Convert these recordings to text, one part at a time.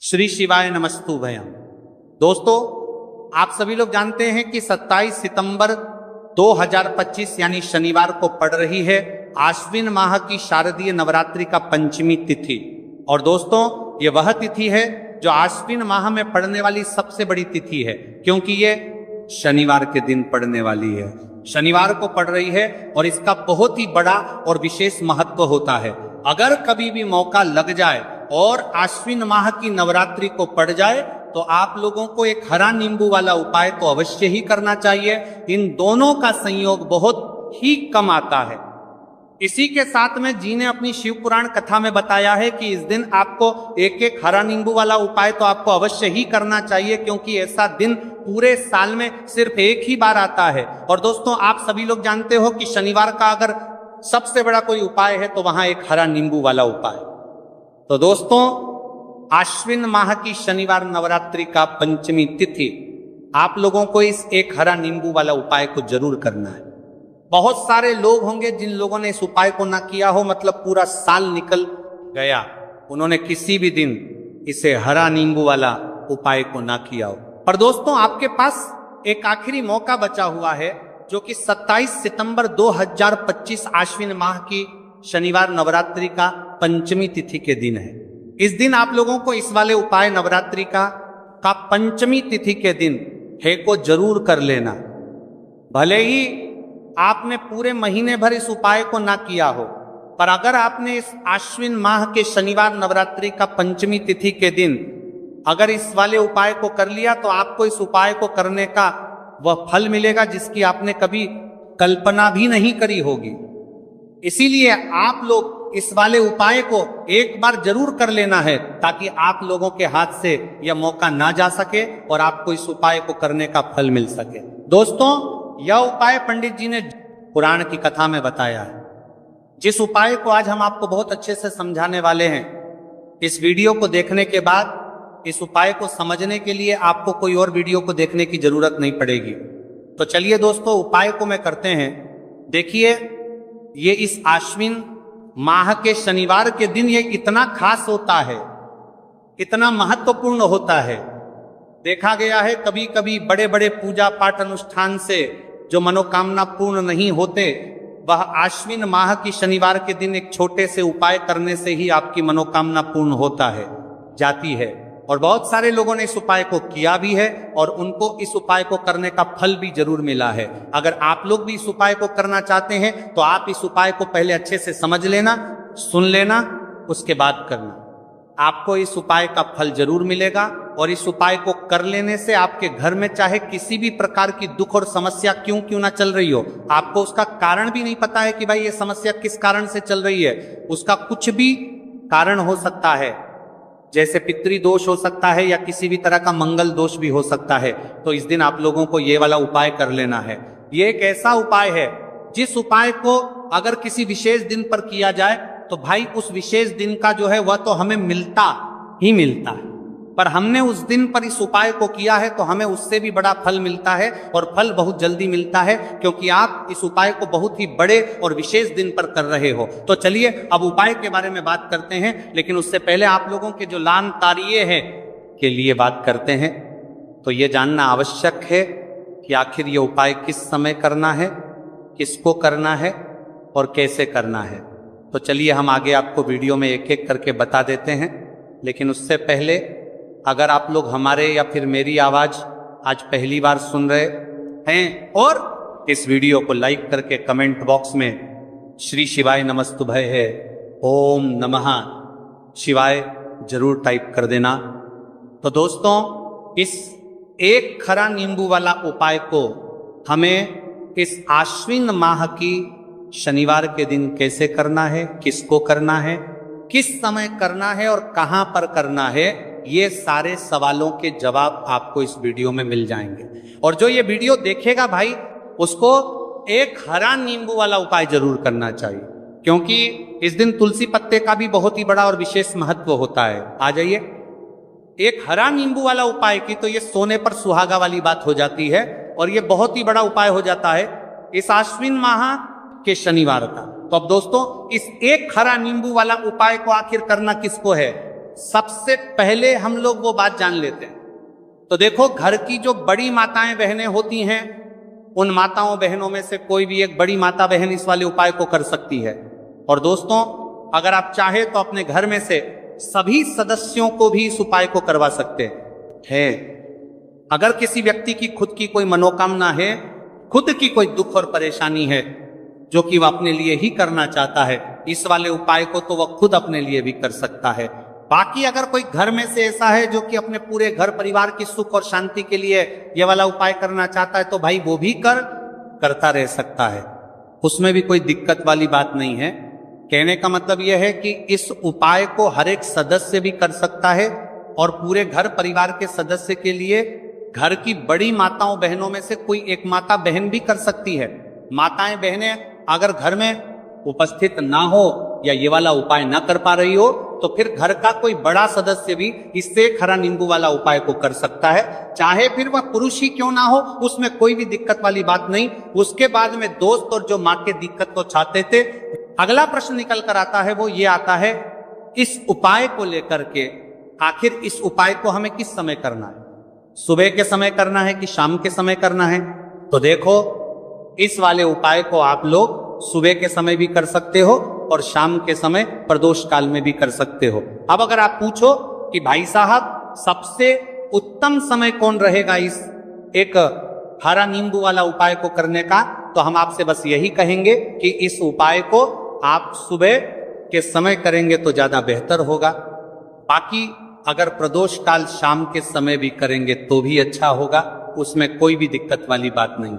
श्री शिवाय नमस्तु भयम। दोस्तों, आप सभी लोग जानते हैं कि 27 सितंबर 2025 यानी शनिवार को पड़ रही है आश्विन माह की शारदीय नवरात्रि का पंचमी तिथि। और दोस्तों, ये वह तिथि है जो आश्विन माह में पड़ने वाली सबसे बड़ी तिथि है, क्योंकि ये शनिवार के दिन पड़ने वाली है। शनिवार को पड़ रही है और इसका बहुत ही बड़ा और विशेष महत्व होता है। अगर कभी भी मौका लग जाए और आश्विन माह की नवरात्रि को पड़ जाए तो आप लोगों को एक हरा नींबू वाला उपाय तो अवश्य ही करना चाहिए। इन दोनों का संयोग बहुत ही कम आता है। इसी के साथ में जी ने अपनी शिव पुराण कथा में बताया है कि इस दिन आपको एक एक हरा नींबू वाला उपाय तो आपको अवश्य ही करना चाहिए, क्योंकि ऐसा दिन पूरे साल में सिर्फ एक ही बार आता है। और दोस्तों, आप सभी लोग जानते हो कि शनिवार का अगर सबसे बड़ा कोई उपाय है तो वहां एक हरा नींबू वाला उपाय। तो दोस्तों, आश्विन माह की शनिवार नवरात्रि का पंचमी तिथि आप लोगों को इस एक हरा नींबू वाला उपाय को जरूर करना है। बहुत सारे लोग होंगे जिन लोगों ने इस उपाय को ना किया हो, मतलब पूरा साल निकल गया, उन्होंने किसी भी दिन इसे हरा नींबू वाला उपाय को ना किया हो। पर दोस्तों, आपके पास एक आखिरी मौका बचा हुआ है, जो कि 27 सितंबर 2025 आश्विन माह की शनिवार नवरात्रि का पंचमी तिथि के दिन है। इस दिन आप लोगों को इस वाले उपाय नवरात्रि का पंचमी तिथि के दिन है को जरूर कर लेना। भले ही आपने पूरे महीने भर इस उपाय को ना किया हो, पर अगर आपने इस आश्विन माह के शनिवार नवरात्रि का पंचमी तिथि के दिन अगर इस वाले उपाय को कर लिया तो आपको इस उपाय को करने का वह फल मिलेगा जिसकी आपने कभी कल्पना भी नहीं करी होगी। इसीलिए आप लोग इस वाले उपाय को एक बार जरूर कर लेना है, ताकि आप लोगों के हाथ से यह मौका ना जा सके और आपको इस उपाय को करने का फल मिल सके। दोस्तों, यह उपाय पंडित जी ने पुराण की कथा में बताया है, जिस उपाय को आज हम आपको बहुत अच्छे से समझाने वाले हैं। इस वीडियो को देखने के बाद इस उपाय को समझने के लिए आपको कोई और वीडियो को देखने की जरूरत नहीं पड़ेगी। तो चलिए दोस्तों, उपाय को मैं करते हैं। देखिए, ये इस आश्विन माह के शनिवार के दिन ये इतना खास होता है, इतना महत्वपूर्ण होता है। देखा गया है कभी कभी बड़े बड़े पूजा पाठ अनुष्ठान से जो मनोकामना पूर्ण नहीं होते, वह आश्विन माह की शनिवार के दिन एक छोटे से उपाय करने से ही आपकी मनोकामना पूर्ण होता है, जाती है। और बहुत सारे लोगों ने इस उपाय को किया भी है और उनको इस उपाय को करने का फल भी जरूर मिला है। अगर आप लोग भी इस उपाय को करना चाहते हैं तो आप इस उपाय को पहले अच्छे से समझ लेना, सुन लेना, उसके बाद करना। आपको इस उपाय का फल जरूर मिलेगा। और इस उपाय को कर लेने से आपके घर में चाहे किसी भी प्रकार की दुख और समस्या क्यों ना चल रही हो, आपको उसका कारण भी नहीं पता है कि भाई ये समस्या किस कारण से चल रही है, उसका कुछ भी कारण हो सकता है, जैसे पितृ दोष हो सकता है या किसी भी तरह का मंगल दोष भी हो सकता है। तो इस दिन आप लोगों को ये वाला उपाय कर लेना है। ये एक ऐसा उपाय है जिस उपाय को अगर किसी विशेष दिन पर किया जाए तो भाई उस विशेष दिन का जो है वह तो हमें मिलता ही मिलता है, पर हमने उस दिन पर इस उपाय को किया है तो हमें उससे भी बड़ा फल मिलता है, और फल बहुत जल्दी मिलता है, क्योंकि आप इस उपाय को बहुत ही बड़े और विशेष दिन पर कर रहे हो। तो चलिए अब उपाय के बारे में बात करते हैं, लेकिन उससे पहले आप लोगों के जो लान तारिये हैं के लिए बात करते हैं। तो ये जानना आवश्यक है कि आखिर ये उपाय किस समय करना है, किसको करना है और कैसे करना है। तो चलिए हम आगे आपको वीडियो में एक एक करके बता देते हैं। लेकिन उससे पहले, अगर आप लोग हमारे या फिर मेरी आवाज आज पहली बार सुन रहे हैं और इस वीडियो को लाइक करके कमेंट बॉक्स में श्री शिवाय नमस्तुभय है, ओम नमः शिवाय जरूर टाइप कर देना। तो दोस्तों, इस एक खरा नींबू वाला उपाय को हमें इस आश्विन माह की शनिवार के दिन कैसे करना है, किसको करना है, किस समय करना है और कहां पर करना है, ये सारे सवालों के जवाब आपको इस वीडियो में मिल जाएंगे। और जो ये वीडियो देखेगा भाई, उसको एक हरा नींबू वाला उपाय जरूर करना चाहिए, क्योंकि इस दिन तुलसी पत्ते का भी बहुत ही बड़ा और विशेष महत्व होता है। आ जाइए, एक हरा नींबू वाला उपाय की तो ये सोने पर सुहागा वाली बात हो जाती है, और ये बहुत ही बड़ा उपाय हो जाता है इस आश्विन माह के शनिवार का। तो अब दोस्तों, इस एक हरा नींबू वाला उपाय को आखिर करना किसको है, सबसे पहले हम लोग वो बात जान लेते हैं। तो देखो, घर की जो बड़ी माताएं बहनें होती हैं, उन माताओं बहनों में से कोई भी एक बड़ी माता बहन इस वाले उपाय को कर सकती है। और दोस्तों, अगर आप चाहे तो अपने घर में से सभी सदस्यों को भी इस उपाय को करवा सकते हैं। अगर किसी व्यक्ति की खुद की कोई मनोकामना है, खुद की कोई दुख और परेशानी है जो कि वह अपने लिए ही करना चाहता है, इस वाले उपाय को तो वह खुद अपने लिए भी कर सकता है। बाकी अगर कोई घर में से ऐसा है जो कि अपने पूरे घर परिवार की सुख और शांति के लिए ये वाला उपाय करना चाहता है, तो भाई वो भी करता रह सकता है, उसमें भी कोई दिक्कत वाली बात नहीं है। कहने का मतलब यह है कि इस उपाय को हर एक सदस्य भी कर सकता है और पूरे घर परिवार के सदस्य के लिए घर की बड़ी माताओं बहनों में से कोई एक माता बहन भी कर सकती है। माताएं बहनें अगर घर में उपस्थित ना हो या ये वाला उपाय ना कर पा रही हो, तो फिर घर का कोई बड़ा सदस्य भी इससे हरा नींबू वाला उपाय को कर सकता है, चाहे फिर वह पुरुष ही क्यों ना हो, उसमें कोई भी दिक्कत वाली बात नहीं। उसके बाद में दोस्त और जो माँ के दिक्कत को चाहते थे, अगला प्रश्न निकल कर आता है, वो ये आता है इस उपाय को लेकर के, आखिर इस उपाय को हमें किस समय करना है? सुबह के समय करना है कि शाम के समय करना है? तो देखो, इस वाले उपाय को आप लोग सुबह के समय भी कर सकते हो और शाम के समय प्रदोष काल में भी कर सकते हो। अब अगर आप पूछो कि भाई साहब सबसे उत्तम समय कौन रहेगा इस एक हरा नींबू वाला उपाय को करने का, तो हम आपसे बस यही कहेंगे कि इस उपाय को आप सुबह के समय करेंगे तो ज्यादा बेहतर होगा। बाकी अगर प्रदोष काल शाम के समय भी करेंगे तो भी अच्छा होगा, उसमें कोई भी दिक्कत वाली बात नहीं।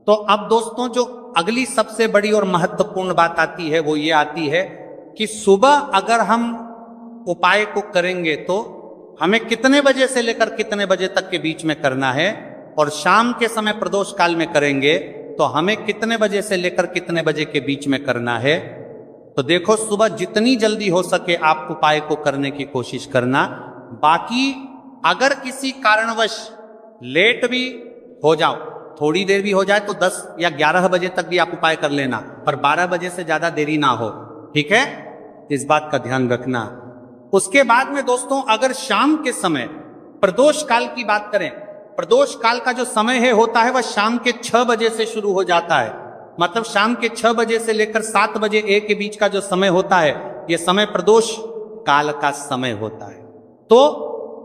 तो अब दोस्तों, जो अगली सबसे बड़ी और महत्वपूर्ण बात आती है वो ये आती है कि सुबह अगर हम उपाय को करेंगे तो हमें कितने बजे से लेकर कितने बजे तक के बीच में करना है, और शाम के समय प्रदोष काल में करेंगे तो हमें कितने बजे से लेकर कितने बजे के बीच में करना है। तो देखो, सुबह जितनी जल्दी हो सके आप उपाय को करने की कोशिश करना। बाकी अगर किसी कारणवश लेट भी हो जाओ, थोड़ी देर भी हो जाए, तो 10 या 11 बजे तक भी आप उपाय कर लेना, पर 12 बजे से ज्यादा देरी ना हो, ठीक है? इस बात का ध्यान रखना। उसके बाद में दोस्तों, अगर शाम के समय प्रदोष काल की बात करें, प्रदोष काल का जो समय है होता है वह शाम के 6 बजे से शुरू हो जाता है। मतलब शाम के 6 बजे से लेकर 7 बजे एक के बीच का जो समय होता है, यह समय प्रदोष काल का समय होता है। तो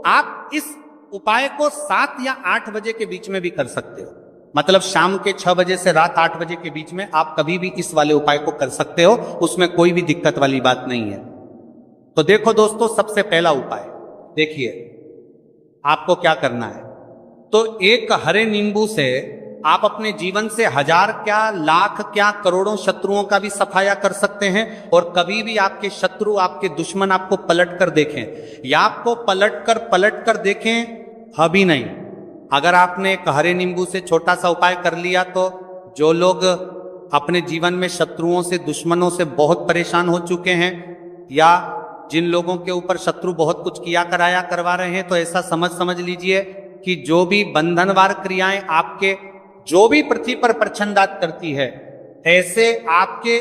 आप इस उपाय को 7 या 8 बजे के बीच में भी कर सकते हो। मतलब शाम के 6 बजे से रात 8 बजे के बीच में आप कभी भी इस वाले उपाय को कर सकते हो, उसमें कोई भी दिक्कत वाली बात नहीं है। तो देखो दोस्तों, सबसे पहला उपाय देखिए, आपको क्या करना है। तो एक हरे नींबू से आप अपने जीवन से 1000 क्या, लाख क्या, करोड़ों शत्रुओं का भी सफाया कर सकते हैं। और कभी भी आपके शत्रु, आपके दुश्मन आपको पलट कर देखें या आपको पलट कर देखें, अभी नहीं, अगर आपने एक हरे नींबू से छोटा सा उपाय कर लिया, तो जो लोग अपने जीवन में शत्रुओं से, दुश्मनों से बहुत परेशान हो चुके हैं, या जिन लोगों के ऊपर शत्रु बहुत कुछ किया कराया करवा रहे हैं, तो ऐसा समझ लीजिए कि जो भी बंधनवार क्रियाएं आपके, जो भी पृथ्वी पर प्रच्छन्नदात करती है, ऐसे आपके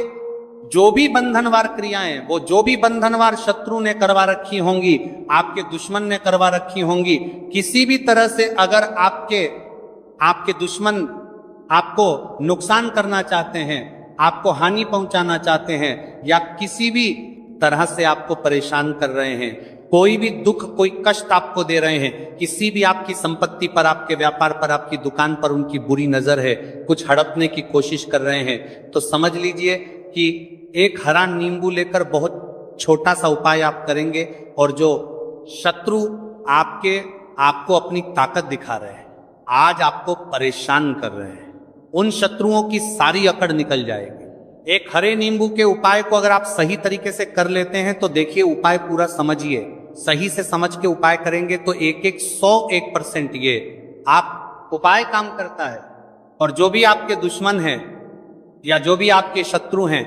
जो भी बंधनवार क्रियाएं, वो जो भी बंधनवार शत्रु ने करवा रखी होंगी, आपके दुश्मन ने करवा रखी होंगी, किसी भी तरह से अगर आपके दुश्मन आपको नुकसान करना चाहते हैं, आपको हानि पहुंचाना चाहते हैं, या किसी भी तरह से आपको परेशान कर रहे हैं, कोई भी दुख, कोई कष्ट आपको दे रहे हैं, किसी भी आपकी संपत्ति पर, आपके व्यापार पर, आपकी दुकान पर उनकी बुरी नजर है, कुछ हड़पने की कोशिश कर रहे हैं, तो समझ लीजिए कि एक हरा नींबू लेकर बहुत छोटा सा उपाय आप करेंगे, और जो शत्रु आपको अपनी ताकत दिखा रहे हैं, आज आपको परेशान कर रहे हैं, उन शत्रुओं की सारी अकड़ निकल जाएगी। एक हरे नींबू के उपाय को अगर आप सही तरीके से कर लेते हैं, तो देखिए, उपाय पूरा समझिए, सही से समझ के उपाय करेंगे तो 101% ये आप उपाय काम करता है। और जो भी आपके दुश्मन हैं या जो भी आपके शत्रु हैं,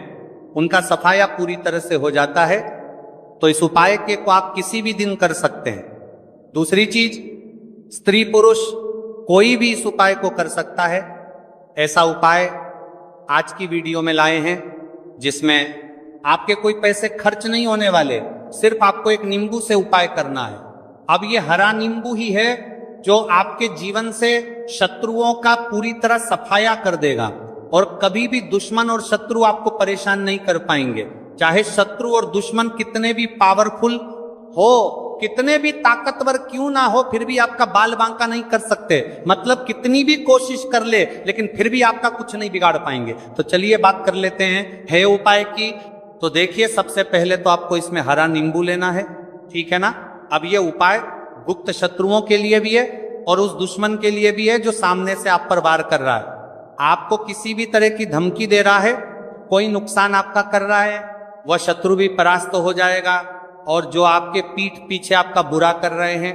उनका सफाया पूरी तरह से हो जाता है। तो इस उपाय को आप किसी भी दिन कर सकते हैं। दूसरी चीज, स्त्री पुरुष कोई भी इस उपाय को कर सकता है। ऐसा उपाय आज की वीडियो में लाए हैं जिसमें आपके कोई पैसे खर्च नहीं होने वाले, सिर्फ आपको एक नींबू से उपाय करना है। अब ये हरा नींबू ही है जो आपके जीवन से शत्रुओं का पूरी तरह सफाया कर देगा और कभी भी दुश्मन और शत्रु आपको परेशान नहीं कर पाएंगे। चाहे शत्रु और दुश्मन कितने भी पावरफुल हो, कितने भी ताकतवर क्यों ना हो, फिर भी आपका बाल बांका नहीं कर सकते। मतलब कितनी भी कोशिश कर ले, लेकिन फिर भी आपका कुछ नहीं बिगाड़ पाएंगे। तो चलिए बात कर लेते हैं है उपाय की। तो देखिए, सबसे पहले तो आपको इसमें हरा नींबू लेना है, ठीक है ना। अब ये उपाय गुप्त शत्रुओं के लिए भी है और उस दुश्मन के लिए भी है जो सामने से आप पर वार कर रहा है, आपको किसी भी तरह की धमकी दे रहा है, कोई नुकसान आपका कर रहा है, वह शत्रु भी परास्त हो जाएगा। और जो आपके पीठ पीछे आपका बुरा कर रहे हैं,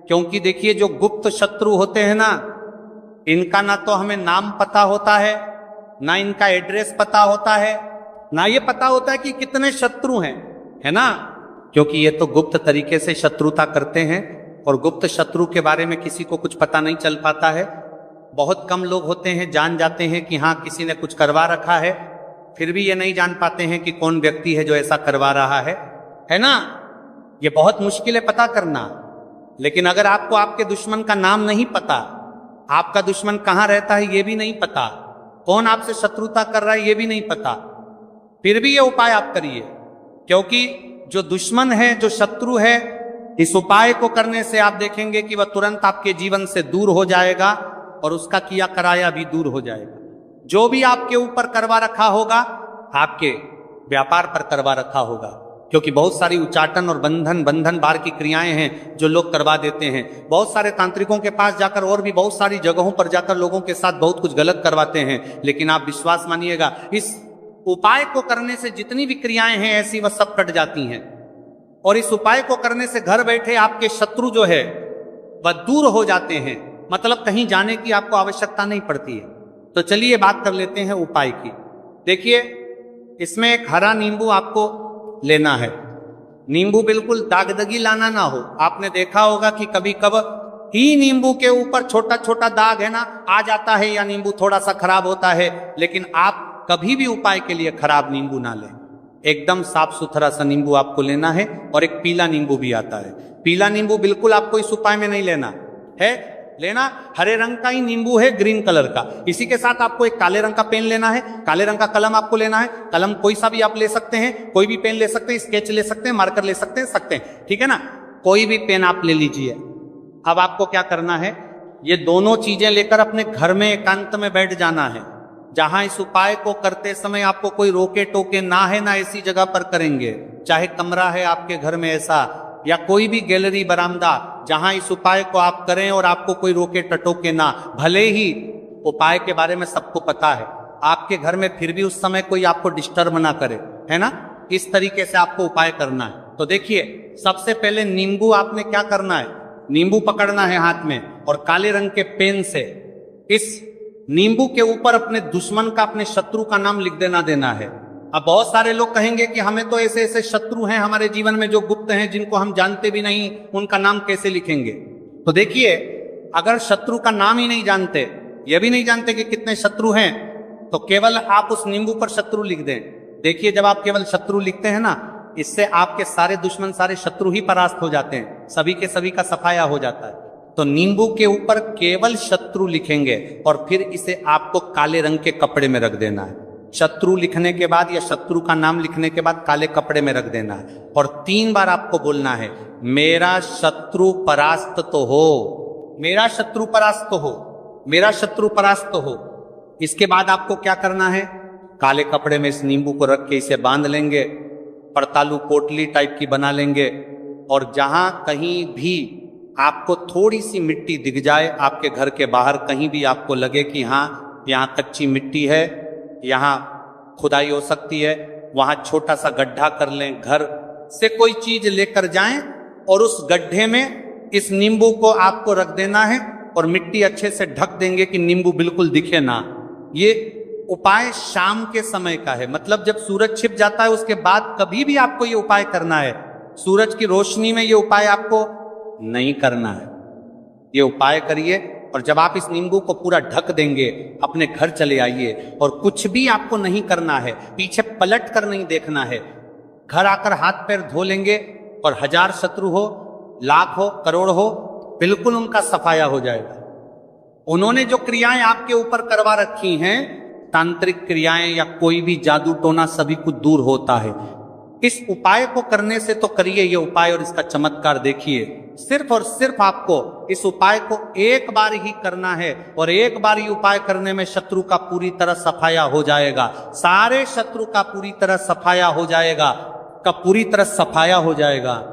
क्योंकि देखिए जो गुप्त शत्रु होते हैं ना, इनका ना तो हमें नाम पता होता है, ना इनका एड्रेस पता होता है, ना ये पता होता है कि कितने शत्रु हैं, है ना। क्योंकि ये तो गुप्त तरीके से शत्रुता करते हैं और गुप्त शत्रु के बारे में किसी को कुछ पता नहीं चल पाता है। बहुत कम लोग होते हैं जान जाते हैं कि हाँ किसी ने कुछ करवा रखा है, फिर भी ये नहीं जान पाते हैं कि कौन व्यक्ति है जो ऐसा करवा रहा है ना। ये बहुत मुश्किल है पता करना। लेकिन अगर आपको आपके दुश्मन का नाम नहीं पता, आपका दुश्मन कहाँ रहता है ये भी नहीं पता, कौन आपसे शत्रुता कर रहा है ये भी नहीं पता, फिर भी ये उपाय आप करिए। क्योंकि जो दुश्मन है, जो शत्रु है, इस उपाय को करने से आप देखेंगे कि वह तुरंत आपके जीवन से दूर हो जाएगा और उसका किया कराया भी दूर हो जाएगा। जो भी आपके ऊपर करवा रखा होगा, आपके व्यापार पर करवा रखा होगा, क्योंकि बहुत सारी उच्चाटन और बंधन बार की क्रियाएं हैं जो लोग करवा देते हैं। बहुत सारे तांत्रिकों के पास जाकर और भी बहुत सारी जगहों पर जाकर लोगों के साथ बहुत कुछ गलत करवाते हैं। लेकिन आप विश्वास मानिएगा, इस उपाय को करने से जितनी भी क्रियाएं हैं ऐसी वह सब कट जाती हैं। और इस उपाय को करने से घर बैठे आपके शत्रु जो है वह दूर हो जाते हैं। मतलब कहीं जाने की आपको आवश्यकता नहीं पड़ती है। तो चलिए बात कर लेते हैं उपाय की। देखिए, इसमें एक हरा नींबू आपको लेना है। नींबू बिल्कुल दागदगी लाना ना हो। आपने देखा होगा कि कभी कब ही नींबू के ऊपर छोटा छोटा दाग है ना आ जाता है, या नींबू थोड़ा सा खराब होता है। लेकिन आप कभी भी उपाय के लिए खराब नींबू ना लें। एकदम साफ सुथरा सा नींबू आपको लेना है। और एक पीला नींबू भी आता है। पीला नींबू बिल्कुल आपको इस उपाय में नहीं लेना है, लेना हरे रंग का ही नींबू है, ग्रीन कलर का। इसी के साथ आपको एक काले रंग का पेन लेना है, काले रंग का कलम आपको लेना है। कलम कोई सा भी आप ले सकते हैं, कोई भी पेन ले सकते हैं, स्केच ले सकते हैं, मार्कर ले सकते हैं, ठीक है ना। कोई भी पेन आप ले लीजिए। अब आपको क्या करना है, ये दोनों चीजें लेकर अपने घर में एकांत में बैठ जाना है, जहां इस उपाय को करते समय आपको कोई रोके टोके ना है, ना ऐसी जगह पर करेंगे। चाहे कमरा है आपके घर में ऐसा, या कोई भी गैलरी बरामदा, जहां इस उपाय को आप करें और आपको कोई रोके टटोके ना। भले ही उपाय के बारे में सबको पता है आपके घर में, फिर भी उस समय कोई आपको डिस्टर्ब ना करे, है ना। इस तरीके से आपको उपाय करना है। तो देखिए, सबसे पहले नींबू आपने क्या करना है, नींबू पकड़ना है हाथ में और काले रंग के पेन से इस नींबू के ऊपर अपने दुश्मन का, अपने शत्रु का नाम लिख देना है। अब बहुत सारे लोग कहेंगे कि हमें तो ऐसे ऐसे शत्रु हैं हमारे जीवन में जो गुप्त हैं, जिनको हम जानते भी नहीं, उनका नाम कैसे लिखेंगे। तो देखिए, अगर शत्रु का नाम ही नहीं जानते, ये भी नहीं जानते कि कितने शत्रु हैं, तो केवल आप उस नींबू पर शत्रु लिख दें। देखिए, जब आप केवल शत्रु लिखते हैं ना, इससे आपके सारे दुश्मन, सारे शत्रु ही परास्त हो जाते हैं, सभी के सभी का सफाया हो जाता है। तो नींबू के ऊपर केवल शत्रु लिखेंगे और फिर इसे आपको काले रंग के कपड़े में रख देना है। शत्रु लिखने के बाद या शत्रु का नाम लिखने के बाद काले कपड़े में रख देना है और 3 बार आपको बोलना है, मेरा शत्रु परास्त तो हो, मेरा शत्रु परास्त हो, मेरा शत्रु परास्त हो। इसके बाद आपको क्या करना है, काले कपड़े में इस नींबू को रख के इसे बांध लेंगे, पड़तालू पोटली टाइप की बना लेंगे। और जहां कहीं भी आपको थोड़ी सी मिट्टी दिख जाए, आपके घर के बाहर कहीं भी आपको लगे कि हाँ यहाँ कच्ची मिट्टी है, यहाँ खुदाई हो सकती है, वहां छोटा सा गड्ढा कर लें, घर से कोई चीज लेकर जाएं और उस गड्ढे में इस नींबू को आपको रख देना है और मिट्टी अच्छे से ढक देंगे कि नींबू बिल्कुल दिखे ना। ये उपाय शाम के समय का है, मतलब जब सूरज छिप जाता है उसके बाद कभी भी आपको ये उपाय करना है। सूरज की रोशनी में ये उपाय आपको नहीं करना है। ये उपाय करिए और जब आप इस नींबू को पूरा ढक देंगे, अपने घर चले आइए और कुछ भी आपको नहीं करना है, पीछे पलट कर नहीं देखना है। घर आकर हाथ पैर धो लेंगे और 1000 शत्रु हो, लाख हो, करोड़ हो, बिल्कुल उनका सफाया हो जाएगा। उन्होंने जो क्रियाएं आपके ऊपर करवा रखी हैं, तांत्रिक क्रियाएं या कोई भी जादू टोना, सभी कुछ दूर होता है। इस उपाय को करने से तो करिए ये उपाय और इसका चमत्कार देखिए। सिर्फ और सिर्फ आपको इस उपाय को एक बार ही करना है और एक बार ही उपाय करने में शत्रु का पूरी तरह सफाया हो जाएगा। सारे शत्रु का पूरी तरह सफाया हो जाएगा, पूरी तरह सफाया हो जाएगा।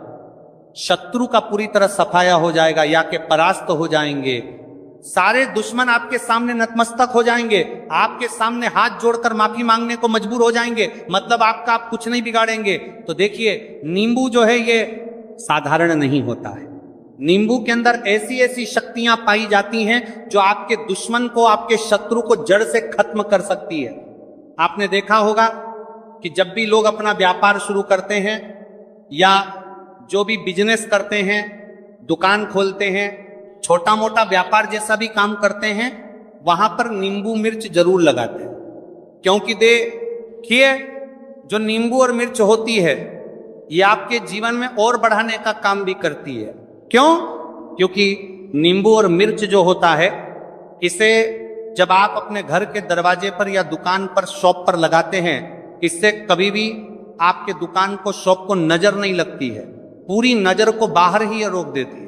शत्रु का पूरी तरह सफाया हो जाएगा या के परास्त हो जाएंगे। सारे दुश्मन आपके सामने नतमस्तक हो जाएंगे, आपके सामने हाथ जोड़कर माफी मांगने को मजबूर हो जाएंगे। मतलब आपका आप कुछ नहीं बिगाड़ेंगे। तो देखिए, नींबू जो है ये साधारण नहीं होता है। नींबू के अंदर ऐसी ऐसी शक्तियां पाई जाती हैं जो आपके दुश्मन को, आपके शत्रु को जड़ से खत्म कर सकती है। आपने देखा होगा कि जब भी लोग अपना व्यापार शुरू करते हैं या जो भी बिजनेस करते हैं, दुकान खोलते हैं, छोटा मोटा व्यापार जैसा भी काम करते हैं, वहां पर नींबू मिर्च जरूर लगाते हैं। क्योंकि देखिए, जो नींबू और मिर्च होती है ये आपके जीवन में और बढ़ाने का काम भी करती है। क्यों? क्योंकि नींबू और मिर्च जो होता है, इसे जब आप अपने घर के दरवाजे पर या दुकान पर, शॉप पर लगाते हैं, इससे कभी भी आपके दुकान को, शॉप को नजर नहीं लगती है, पूरी नजर को बाहर ही रोक देती है।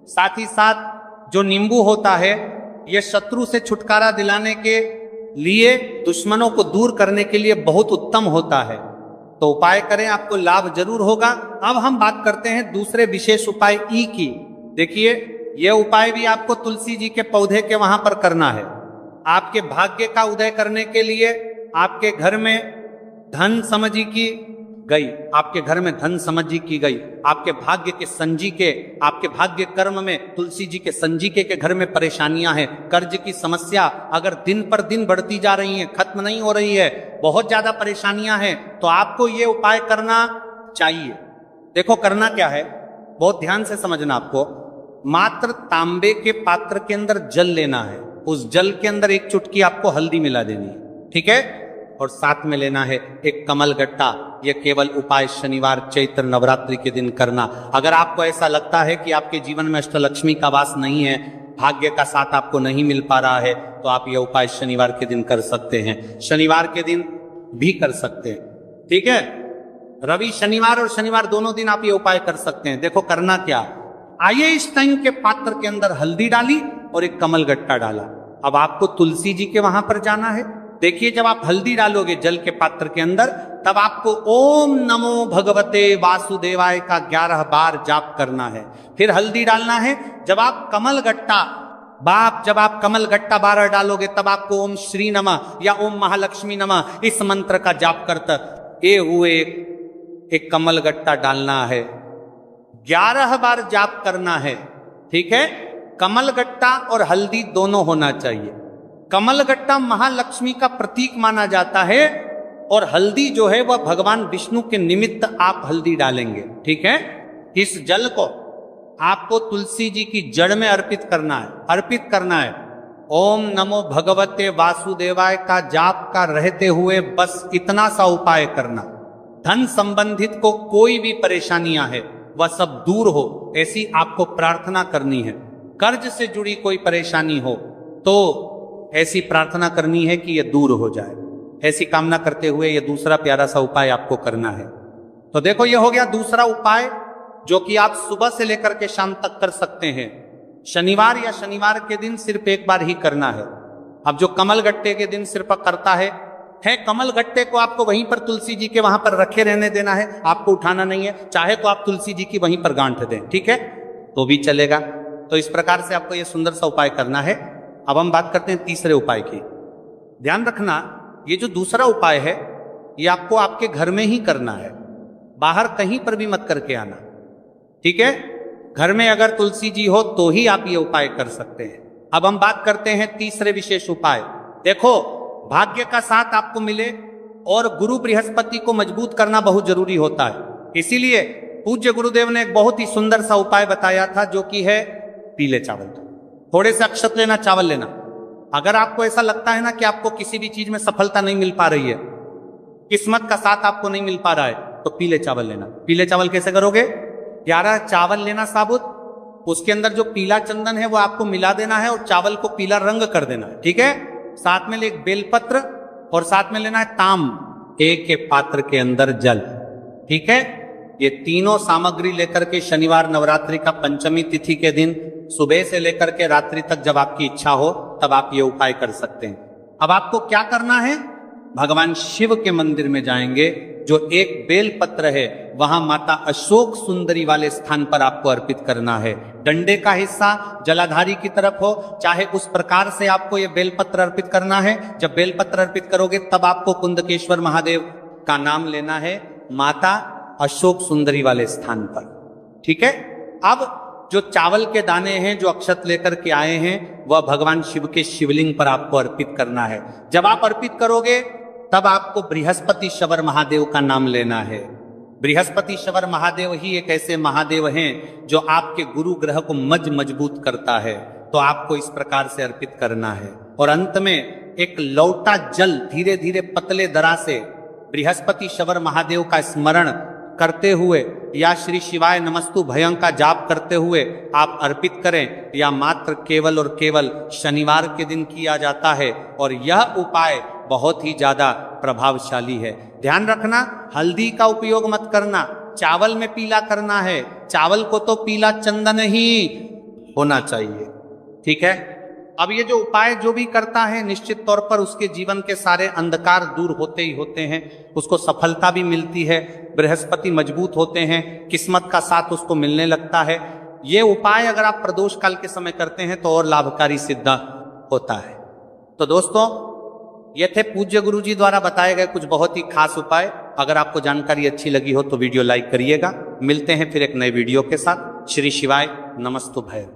साथ ही साथ जो नींबू होता है यह शत्रु से छुटकारा दिलाने के लिए, दुश्मनों को दूर करने के लिए बहुत उत्तम होता है। तो उपाय करें, आपको लाभ जरूर होगा। अब हम बात करते हैं दूसरे विशेष उपाय ई की। देखिए, यह उपाय भी आपको तुलसी जी के पौधे के वहां पर करना है। आपके भाग्य का उदय करने के लिए आपके घर में धन समझी की गई, आपके घर में धन समझी की गई, आपके भाग्य के संजीके, आपके भाग्य कर्म में तुलसी जी के संजीके के घर में परेशानियां हैं, कर्ज की समस्या अगर दिन पर दिन बढ़ती जा रही है, खत्म नहीं हो रही है, बहुत ज्यादा परेशानियां हैं, तो आपको ये उपाय करना चाहिए। देखो करना क्या है, बहुत ध्यान से समझना। आपको मात्र तांबे के पात्र के अंदर जल लेना है, उस जल के अंदर एक चुटकी आपको हल्दी मिला देनी है, ठीक है? और साथ में लेना है एक कमल गट्टा। यह केवल उपाय शनिवार चैत्र नवरात्रि के दिन करना। अगर आपको ऐसा लगता है कि आपके जीवन में अष्टलक्ष्मी का वास नहीं है, भाग्य का साथ आपको नहीं मिल पा रहा है, तो आप यह उपाय शनिवार के दिन कर सकते हैं। शनिवार के दिन भी कर सकते हैं, ठीक है? रवि शनिवार और शनिवार दोनों दिन आप ये उपाय कर सकते हैं। देखो करना क्या, आइए इस टाइम के पात्र के अंदर हल्दी डाली और एक कमल गट्टा डाला। अब आपको तुलसी जी के वहां पर जाना है। देखिए, जब आप हल्दी डालोगे जल के पात्र के अंदर, तब आपको ओम नमो भगवते वासुदेवाय का 11 बार जाप करना है। फिर हल्दी डालना है। जब आप कमल गट्टा 12 डालोगे, तब आपको ओम श्री नमः या ओम महालक्ष्मी नमः इस मंत्र का जाप करते हुए एक कमल गट्टा डालना है। 11 बार जाप करना है, ठीक है? कमल गट्टा और हल्दी दोनों होना चाहिए। कमल गट्टा महालक्ष्मी का प्रतीक माना जाता है और हल्दी जो है वह भगवान विष्णु के निमित्त आप हल्दी डालेंगे, ठीक है? इस जल को आपको तुलसी जी की जड़ में अर्पित करना है। ओम नमो भगवते वासुदेवाय का जाप का रहते हुए बस इतना सा उपाय करना। धन संबंधित को कोई भी परेशानियां है वह सब दूर हो, ऐसी आपको प्रार्थना करनी है। कर्ज से जुड़ी कोई परेशानी हो तो ऐसी प्रार्थना करनी है कि यह दूर हो जाए। ऐसी कामना करते हुए यह दूसरा प्यारा सा उपाय आपको करना है। तो देखो, यह हो गया दूसरा उपाय जो कि आप सुबह से लेकर के शाम तक कर सकते हैं। शनिवार या शनिवार के दिन सिर्फ एक बार ही करना है। अब जो कमल गट्टे के दिन सिर्फ करता है, कमल गट्टे को आपको वहीं पर तुलसी जी के वहां पर रखे रहने देना है, आपको उठाना नहीं है। चाहे तो आप तुलसी जी की वहीं पर गांठ दें, ठीक है, तो भी चलेगा। तो इस प्रकार से आपको यह सुंदर सा उपाय करना है। अब हम बात करते हैं तीसरे उपाय की। ध्यान रखना, ये जो दूसरा उपाय है ये आपको आपके घर में ही करना है, बाहर कहीं पर भी मत करके आना, ठीक है? घर में अगर तुलसी जी हो तो ही आप ये उपाय कर सकते हैं। अब हम बात करते हैं तीसरे विशेष उपाय। देखो, भाग्य का साथ आपको मिले और गुरु बृहस्पति को मजबूत करना बहुत जरूरी होता है। इसीलिए पूज्य गुरुदेव ने एक बहुत ही सुंदर सा उपाय बताया था, जो कि है पीले चावल। थोड़े से अक्षत लेना, चावल लेना। अगर आपको ऐसा लगता है ना कि आपको किसी भी चीज में सफलता नहीं मिल पा रही है, किस्मत का साथ आपको नहीं मिल पा रहा है, तो पीले चावल लेना। पीले चावल कैसे करोगे? 11 चावल लेना साबुत, उसके अंदर जो पीला चंदन है वो आपको मिला देना है और चावल को पीला रंग कर देना है, ठीक है। साथ में ले एक बेलपत्र और साथ में लेना है ताम, एक पात्र के अंदर जल, ठीक है। ये तीनों सामग्री लेकर के शनिवार नवरात्रि का पंचमी तिथि के दिन सुबह से लेकर के रात्रि तक जब आपकी इच्छा हो तब आप ये उपाय कर सकते हैं। अब आपको क्या करना है, भगवान शिव के मंदिर में जाएंगे, जो एक बेल पत्र है वहां माता अशोक सुंदरी वाले स्थान पर आपको अर्पित करना है। डंडे का हिस्सा जलाधारी की तरफ हो, चाहे उस प्रकार से आपको ये बेलपत्र अर्पित करना है। जब बेलपत्र अर्पित करोगे तब आपको कुंदकेश्वर महादेव का नाम लेना है, माता अशोक सुंदरी वाले स्थान पर, ठीक है। अब जो चावल के दाने हैं जो अक्षत लेकर के आए हैं वह भगवान शिव के शिवलिंग पर आपको अर्पित करना है। जब आप अर्पित करोगे तब आपको बृहस्पति शवर महादेव का नाम लेना है। बृहस्पति शवर महादेव ही एक ऐसे महादेव हैं जो आपके गुरु ग्रह को मजबूत करता है, तो आपको इस प्रकार से अर्पित करना है। और अंत में एक लौटा जल धीरे धीरे पतले दरा से बृहस्पति शवर महादेव का स्मरण करते हुए या श्री शिवाय नमस्तु भयं का जाप करते हुए आप अर्पित करें, या मात्र केवल और केवल शनिवार के दिन किया जाता है। और यह उपाय बहुत ही ज्यादा प्रभावशाली है। ध्यान रखना, हल्दी का उपयोग मत करना, चावल में पीला करना है, चावल को तो पीला चंदन ही होना चाहिए, ठीक है। अब ये जो उपाय जो भी करता है निश्चित तौर पर उसके जीवन के सारे अंधकार दूर होते ही होते हैं, उसको सफलता भी मिलती है, बृहस्पति मजबूत होते हैं, किस्मत का साथ उसको मिलने लगता है। ये उपाय अगर आप प्रदोष काल के समय करते हैं तो और लाभकारी सिद्ध होता है। तो दोस्तों, ये थे पूज्य गुरु जी द्वारा बताए गए कुछ बहुत ही खास उपाय। अगर आपको जानकारी अच्छी लगी हो तो वीडियो लाइक करिएगा। मिलते हैं फिर एक नए वीडियो के साथ। श्री शिवाय नमस्तु भय।